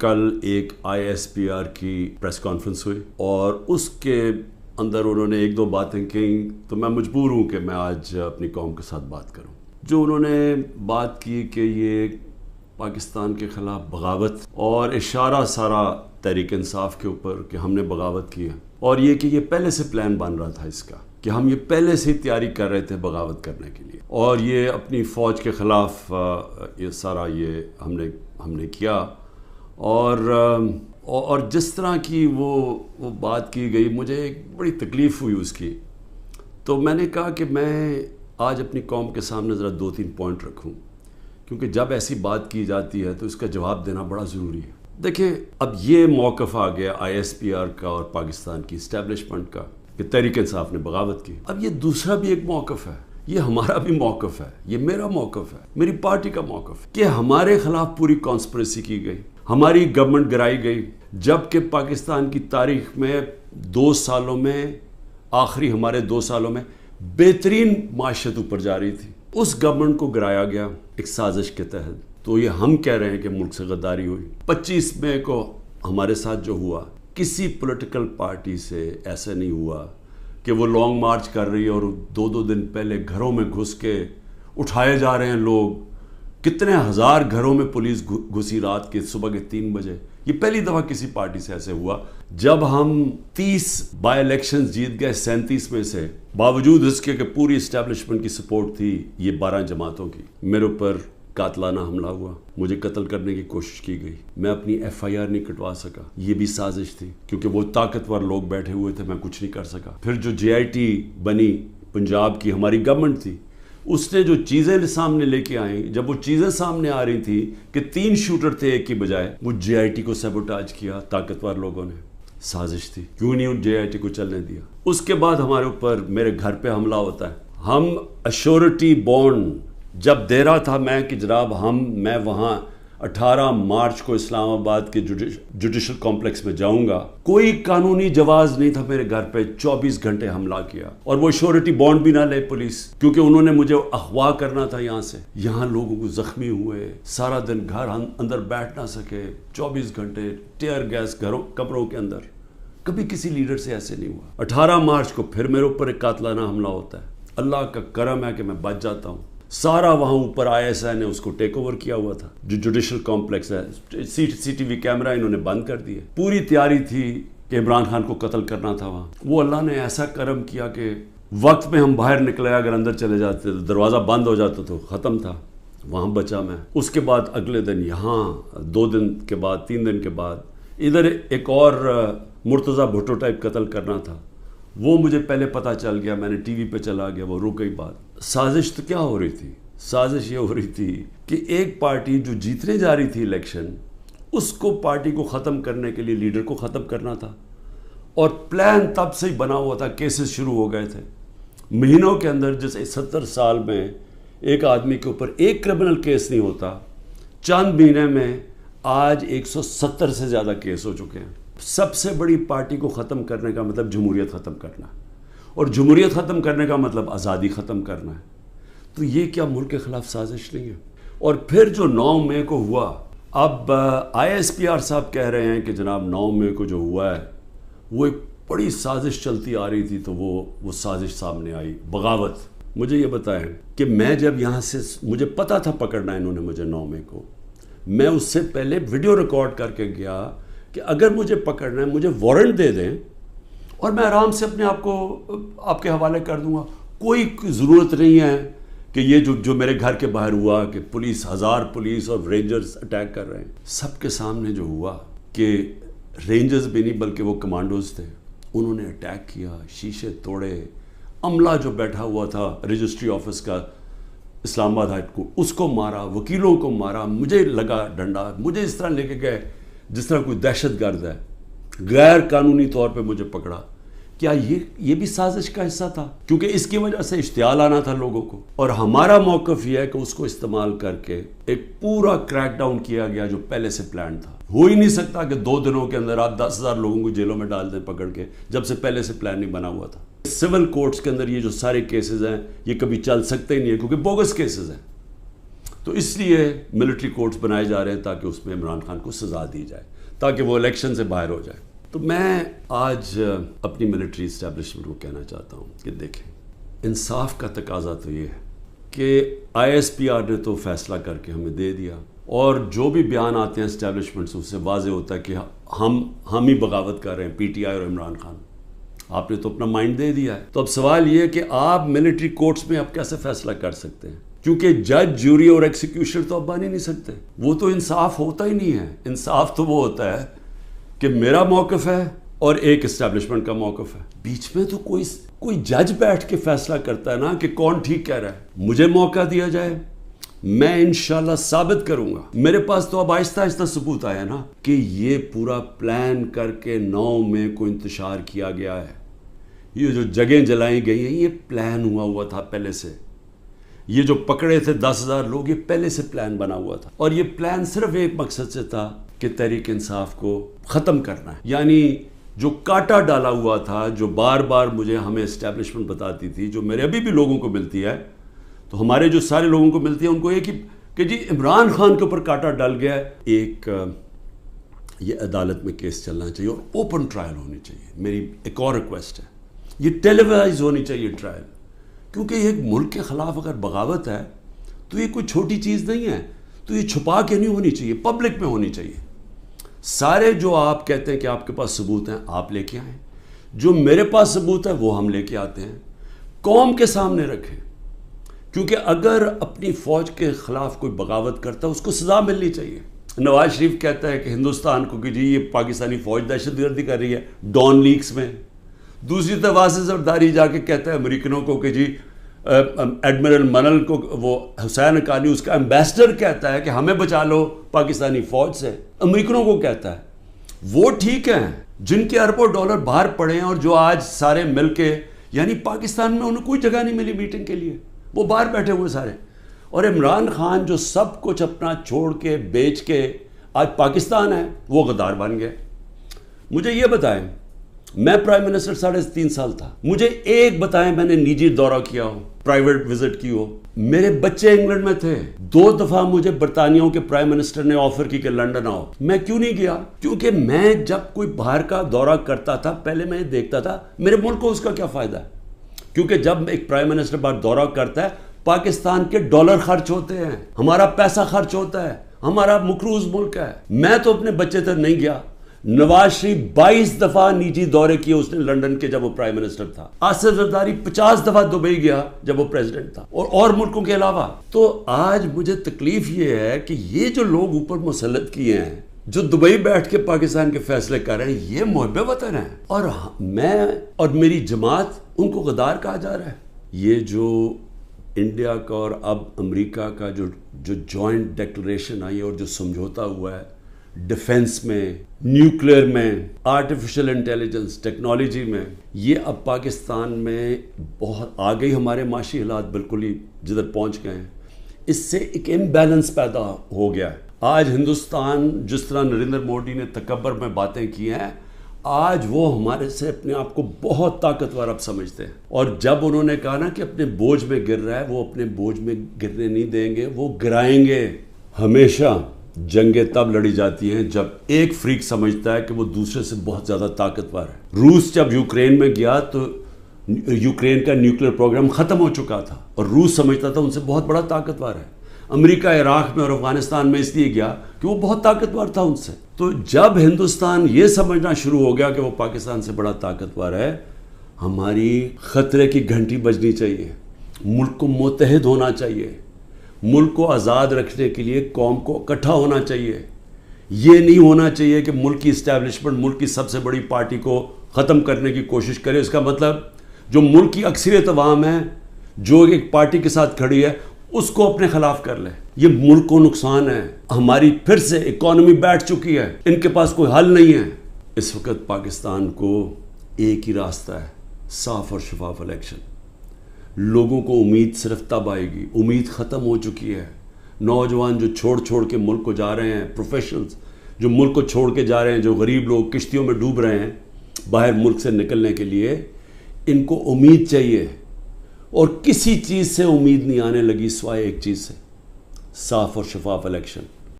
کل ایک ISPR کی پریس کانفرنس ہوئی اور اس کے اندر انہوں نے ایک دو باتیں کہیں تو میں مجبور ہوں کہ میں آج اپنی قوم کے ساتھ بات کروں. جو انہوں نے بات کی کہ یہ پاکستان کے خلاف بغاوت اور اشارہ سارا تحریک انصاف کے اوپر کہ ہم نے بغاوت کی ہے اور یہ کہ یہ پہلے سے پلان بن رہا تھا اس کا کہ ہم یہ پہلے سے تیاری کر رہے تھے بغاوت کرنے کے لیے اور یہ اپنی فوج کے خلاف یہ سارا یہ ہم نے کیا اور جس طرح کی وہ بات کی گئی مجھے ایک بڑی تکلیف ہوئی اس کی. تو میں نے کہا کہ میں آج اپنی قوم کے سامنے ذرا 2-3 پوائنٹ رکھوں کیونکہ جب ایسی بات کی جاتی ہے تو اس کا جواب دینا بڑا ضروری ہے. دیکھیں اب یہ موقف آ گیا ISPR کا اور پاکستان کی اسٹیبلشمنٹ کا کہ تحریک انصاف نے بغاوت کی. اب یہ دوسرا بھی ایک موقف ہے, یہ ہمارا بھی موقف ہے, یہ میرا موقف ہے, میری پارٹی کا موقف ہے کہ ہمارے خلاف پوری کانسپریسی کی گئی, ہماری گورنمنٹ گرائی گئی جبکہ پاکستان کی تاریخ میں 2 سالوں میں آخری ہمارے 2 سالوں میں بہترین معیشت اوپر جا رہی تھی. اس گورنمنٹ کو گرایا گیا ایک سازش کے تحت. تو یہ ہم کہہ رہے ہیں کہ ملک سے غداری ہوئی. 25 مئی کو ہمارے ساتھ جو ہوا کسی پولیٹیکل پارٹی سے ایسا نہیں ہوا کہ وہ لانگ مارچ کر رہی ہے اور 2 دن پہلے گھروں میں گھس کے اٹھائے جا رہے ہیں لوگ. کتنے ہزار گھروں میں پولیس گھسی رات کے صبح کے 3 بجے. یہ پہلی دفعہ کسی پارٹی سے ایسے ہوا. جب ہم 30 بائی الیکشنز جیت گئے 37 میں سے, باوجود اس کے کہ پوری اسٹیبلشمنٹ کی سپورٹ تھی یہ 12 جماعتوں کی, میرے اوپر قاتلانہ حملہ ہوا, مجھے قتل کرنے کی کوشش کی گئی, میں اپنی FIR نہیں کٹوا سکا. یہ بھی سازش تھی کیونکہ وہ طاقتور لوگ بیٹھے ہوئے تھے, میں کچھ نہیں کر سکا. پھر جو JIT بنی پنجاب کی ہماری گورنمنٹ تھی, اس نے جو چیزیں سامنے لے کے آئیں, جب وہ چیزیں سامنے آ رہی تھی کہ 3 شوٹر تھے ایک کی بجائے, وہ JIT کو سیبوٹاج کیا طاقتور لوگوں نے. سازش تھی, کیوں نہیں ان JIT کو چلنے دیا. اس کے بعد ہمارے اوپر میرے گھر پہ حملہ ہوتا ہے. ہم ایشورٹی بانڈ جب دے رہا تھا میں کہ جناب میں وہاں 18 مارچ کو اسلام آباد کے جوڈیشل کمپلیکس میں جاؤں گا, کوئی قانونی جواز نہیں تھا میرے گھر پہ. 24 گھنٹے حملہ کیا اور وہ شورٹی بانڈ بھی نہ لے پولیس کیونکہ انہوں نے مجھے اغوا کرنا تھا. یہاں سے یہاں لوگوں کو زخمی ہوئے, سارا دن گھر اندر بیٹھ نہ سکے, 24 گھنٹے ٹیئر گیس کمروں کے اندر. کبھی کسی لیڈر سے ایسے نہیں ہوا. 18 مارچ کو پھر میرے اوپر ایک قاتلانہ حملہ ہوتا ہے. اللہ کا کرم ہے کہ میں بچ جاتا ہوں. سارا وہاں اوپر ISI نے اس کو ٹیک اوور کیا ہوا تھا. جو جوڈیشل کمپلیکس ہے, CCTV کیمرہ انہوں نے بند کر دیے. پوری تیاری تھی کہ عمران خان کو قتل کرنا تھا وہاں. وہ اللہ نے ایسا کرم کیا کہ وقت میں ہم باہر نکلے, اگر اندر چلے جاتے تو دروازہ بند ہو جاتا تو ختم تھا. وہاں بچا میں. اس کے بعد اگلے دن یہاں 2 دن کے بعد 3 دن کے بعد ادھر ایک اور مرتضیٰ بھٹو ٹائپ قتل کرنا تھا. وہ مجھے پہلے پتہ چل گیا, میں نے ٹی وی پہ چلا گیا, وہ رک گئی بات. سازش تو کیا ہو رہی تھی, سازش یہ ہو رہی تھی کہ ایک پارٹی جو جیتنے جا رہی تھی الیکشن, اس کو پارٹی کو ختم کرنے کے لیے لیڈر کو ختم کرنا تھا. اور پلان تب سے ہی بنا ہوا تھا. کیسز شروع ہو گئے تھے مہینوں کے اندر. جیسے 70 سال میں ایک آدمی کے اوپر ایک کرمنل کیس نہیں ہوتا, چند مہینے میں آج 170 سے زیادہ کیس ہو چکے ہیں. سب سے بڑی پارٹی کو ختم کرنے کا مطلب جمہوریت ختم کرنا ہے, اور جمہوریت ختم کرنے کا مطلب آزادی ختم کرنا ہے. تو یہ کیا ملک کے خلاف سازش نہیں ہے؟ اور پھر جو 9 مئی کو ہوا, اب ISPR صاحب کہہ رہے ہیں کہ جناب 9 مئی کو جو ہوا ہے وہ ایک بڑی سازش چلتی آ رہی تھی, تو وہ سازش سامنے آئی, بغاوت. مجھے یہ بتائیں کہ میں جب یہاں سے, مجھے پتا تھا پکڑنا انہوں نے مجھے 9 مئی کو, میں اس سے پہلے ویڈیو ریکارڈ کر کے گیا کہ اگر مجھے پکڑنا ہے مجھے وارنٹ دے دیں اور میں آرام سے اپنے آپ کو آپ کے حوالے کر دوں گا. کوئی ضرورت نہیں ہے کہ یہ جو میرے گھر کے باہر ہوا کہ پولیس, 1000 پولیس اور رینجرز اٹیک کر رہے ہیں. سب کے سامنے جو ہوا کہ رینجرز بھی نہیں بلکہ وہ کمانڈوز تھے, انہوں نے اٹیک کیا, شیشے توڑے. عملہ جو بیٹھا ہوا تھا رجسٹری آفس کا اسلام آباد ہائی کورٹ, اس کو مارا, وکیلوں کو مارا, مجھے لگا ڈنڈا, مجھے اس طرح لے کے گئے جس طرح کوئی دہشت گرد ہے. غیر قانونی طور پہ مجھے پکڑا. کیا یہ بھی سازش کا حصہ تھا؟ کیونکہ اس کی وجہ سے اشتعال آنا تھا لوگوں کو. اور ہمارا موقف یہ ہے کہ اس کو استعمال کر کے ایک پورا کریک ڈاؤن کیا گیا جو پہلے سے پلان تھا. ہو ہی نہیں سکتا کہ 2 دنوں کے اندر آپ 10,000 لوگوں کو جیلوں میں ڈال دیں پکڑ کے, جب سے پہلے سے پلان نہیں بنا ہوا تھا. سول کورٹس کے اندر یہ جو سارے کیسز ہیں یہ کبھی چل سکتے ہی نہیں ہے کیونکہ بوگس کیسز ہیں. تو اس لیے ملٹری کورٹس بنائے جا رہے ہیں تاکہ اس میں عمران خان کو سزا دی جائے، تاکہ وہ الیکشن سے باہر ہو جائے۔ تو میں آج اپنی ملٹری اسٹیبلشمنٹ کو کہنا چاہتا ہوں کہ دیکھیں، انصاف کا تقاضا تو یہ ہے کہ ISPR نے تو فیصلہ کر کے ہمیں دے دیا، اور جو بھی بیان آتے ہیں اسٹیبلشمنٹ سے اس سے واضح ہوتا ہے کہ ہم ہی بغاوت کر رہے ہیں، PTI اور عمران خان۔ آپ نے تو اپنا مائنڈ دے دیا ہے۔ تو اب سوال یہ ہے کہ آپ ملٹری کورٹس میں اب کیسے فیصلہ کر سکتے ہیں، کیونکہ جج، جوری اور ایکسیکیوشن تو اب بن ہی نہیں سکتے۔ وہ تو انصاف ہوتا ہی نہیں ہے۔ انصاف تو وہ ہوتا ہے کہ میرا موقف ہے اور ایک اسٹیبلشمنٹ کا موقف ہے، بیچ میں تو کوئی جج بیٹھ کے فیصلہ کرتا ہے نا کہ کون ٹھیک کہہ رہا ہے۔ مجھے موقع دیا جائے، میں انشاءاللہ ثابت کروں گا۔ میرے پاس تو اب آہستہ آہستہ ثبوت آیا نا کہ یہ پورا پلان کر کے 9 مئی کو انتشار کیا گیا ہے۔ یہ جو جگہیں جلائی گئی ہیں یہ پلان ہوا تھا پہلے سے۔ یہ جو پکڑے تھے 10,000 لوگ، یہ پہلے سے پلان بنا ہوا تھا، اور یہ پلان صرف ایک مقصد سے تھا کہ تحریک انصاف کو ختم کرنا ہے۔ یعنی جو کاٹا ڈالا ہوا تھا، جو بار بار ہمیں اسٹیبلشمنٹ بتاتی تھی، جو میرے ابھی بھی لوگوں کو ملتی ہے، تو ہمارے جو سارے لوگوں کو ملتی ہے ان کو ایک ہی کہ جی عمران خان کے اوپر کاٹا ڈل گیا ہے۔ یہ عدالت میں کیس چلنا چاہیے اور اوپن ٹرائل ہونی چاہیے۔ میری ایک اور ریکویسٹ ہے، یہ ٹیلی وائز ہونی چاہیے ٹرائل، کیونکہ یہ ایک ملک کے خلاف اگر بغاوت ہے تو یہ کوئی چھوٹی چیز نہیں ہے، تو یہ چھپا کے نہیں ہونی چاہیے، پبلک میں ہونی چاہیے۔ سارے جو آپ کہتے ہیں کہ آپ کے پاس ثبوت ہیں، آپ لے کے آئیں۔ جو میرے پاس ثبوت ہے وہ ہم لے کے آتے ہیں، قوم کے سامنے رکھیں، کیونکہ اگر اپنی فوج کے خلاف کوئی بغاوت کرتا ہے اس کو سزا ملنی چاہیے۔ نواز شریف کہتا ہے کہ ہندوستان کو کہ جی یہ پاکستانی فوج دہشت گردی کر رہی ہے ڈان لیکس میں۔ دوسری طرف واضح زرداری جا کے کہتا ہے امریکنوں کو کہ جی ایڈمرل منل کو، وہ حسین حقانی اس کا ایمبیسڈر کہتا ہے کہ ہمیں بچا لو پاکستانی فوج سے، امریکنوں کو کہتا ہے۔ وہ ٹھیک ہیں جن کے اربوں ڈالر باہر پڑے ہیں اور جو آج سارے مل کے، یعنی پاکستان میں انہیں کوئی جگہ نہیں ملی میٹنگ کے لیے، وہ باہر بیٹھے ہوئے سارے۔ اور عمران خان جو سب کچھ اپنا چھوڑ کے بیچ کے آج پاکستان ہے، وہ غدار بن گئے۔ مجھے یہ بتائیں، میں پرائم منسٹر 3.5 سال تھا، مجھے ایک بتائیں میں نے نجی دورہ کیا ہو، پرائیویٹ وزٹ کی ہو۔ میرے بچے انگلینڈ میں تھے، 2 دفعہ مجھے برطانیہ کے پرائم منسٹر نے آفر کی کہ لنڈن آؤ، میں کیوں نہیں گیا؟ کیونکہ میں جب کوئی باہر کا دورہ کرتا تھا پہلے میں دیکھتا تھا میرے ملک کو اس کا کیا فائدہ ہے، کیونکہ جب ایک پرائم منسٹر باہر دورہ کرتا ہے پاکستان کے ڈالر خرچ ہوتے ہیں، ہمارا پیسہ خرچ ہوتا ہے، ہمارا مقروض ملک ہے۔ میں تو اپنے بچے تک نہیں گیا۔ نواز شریف 22 دفعہ نجی دورے کیے اس نے لنڈن کے جب وہ پرائم منسٹر تھا۔ آصف زرداری 50 دفعہ دبئی گیا جب وہ پریزیڈنٹ تھا، اور ملکوں کے علاوہ۔ تو آج مجھے تکلیف یہ ہے کہ یہ جو لوگ اوپر مسلط کیے ہیں، جو دبئی بیٹھ کے پاکستان کے فیصلے کر رہے ہیں، یہ محب وطن ہیں، اور میں اور میری جماعت ان کو غدار کہا جا رہا ہے۔ یہ جو انڈیا کا اور اب امریکہ کا جو جوائنٹ ڈیکلریشن آئی ہے اور جو سمجھوتا ہوا ہے ڈیفنس میں، نیوکلیئر میں، آرٹیفیشل انٹیلیجنس ٹیکنالوجی میں، یہ اب پاکستان میں بہت آ گئی۔ ہمارے معاشی حالات بالکل ہی جدھر پہنچ گئے ہیں، اس سے ایک امبیلنس پیدا ہو گیا ہے۔ آج ہندوستان جس طرح نریندر مودی نے تکبر میں باتیں کی ہیں، آج وہ ہمارے سے اپنے آپ کو بہت طاقتور اب سمجھتے ہیں، اور جب انہوں نے کہا نا کہ اپنے بوجھ میں گر رہا ہے، وہ اپنے بوجھ میں گرنے نہیں دیں گے، وہ گرائیں گے۔ ہمیشہ جنگیں تب لڑی جاتی ہیں جب ایک فریق سمجھتا ہے کہ وہ دوسرے سے بہت زیادہ طاقتور ہے۔ روس جب یوکرین میں گیا تو یوکرین کا نیوکلیئر پروگرام ختم ہو چکا تھا، اور روس سمجھتا تھا ان سے بہت بڑا طاقتور ہے۔ امریکہ عراق میں اور افغانستان میں اس لیے گیا کہ وہ بہت طاقتور تھا ان سے۔ تو جب ہندوستان یہ سمجھنا شروع ہو گیا کہ وہ پاکستان سے بڑا طاقتور ہے، ہماری خطرے کی گھنٹی بجنی چاہیے، ملک کو متحد ہونا چاہیے، ملک کو آزاد رکھنے کے لیے قوم کو اکٹھا ہونا چاہیے۔ یہ نہیں ہونا چاہیے کہ ملک کی اسٹیبلشمنٹ ملک کی سب سے بڑی پارٹی کو ختم کرنے کی کوشش کرے۔ اس کا مطلب جو ملک کی اکثریت عوام ہے، جو ایک پارٹی کے ساتھ کھڑی ہے، اس کو اپنے خلاف کر لے۔ یہ ملک کو نقصان ہے۔ ہماری پھر سے اکانومی بیٹھ چکی ہے، ان کے پاس کوئی حل نہیں ہے۔ اس وقت پاکستان کو ایک ہی راستہ ہے، صاف اور شفاف الیکشن۔ لوگوں کو امید صرف تب آئے گی، امید ختم ہو چکی ہے۔ نوجوان جو چھوڑ کے ملک کو جا رہے ہیں، پروفیشنلز جو ملک کو چھوڑ کے جا رہے ہیں، جو غریب لوگ کشتیوں میں ڈوب رہے ہیں باہر ملک سے نکلنے کے لیے، ان کو امید چاہیے، اور کسی چیز سے امید نہیں آنے لگی سوائے ایک چیز سے، صاف اور شفاف الیکشن.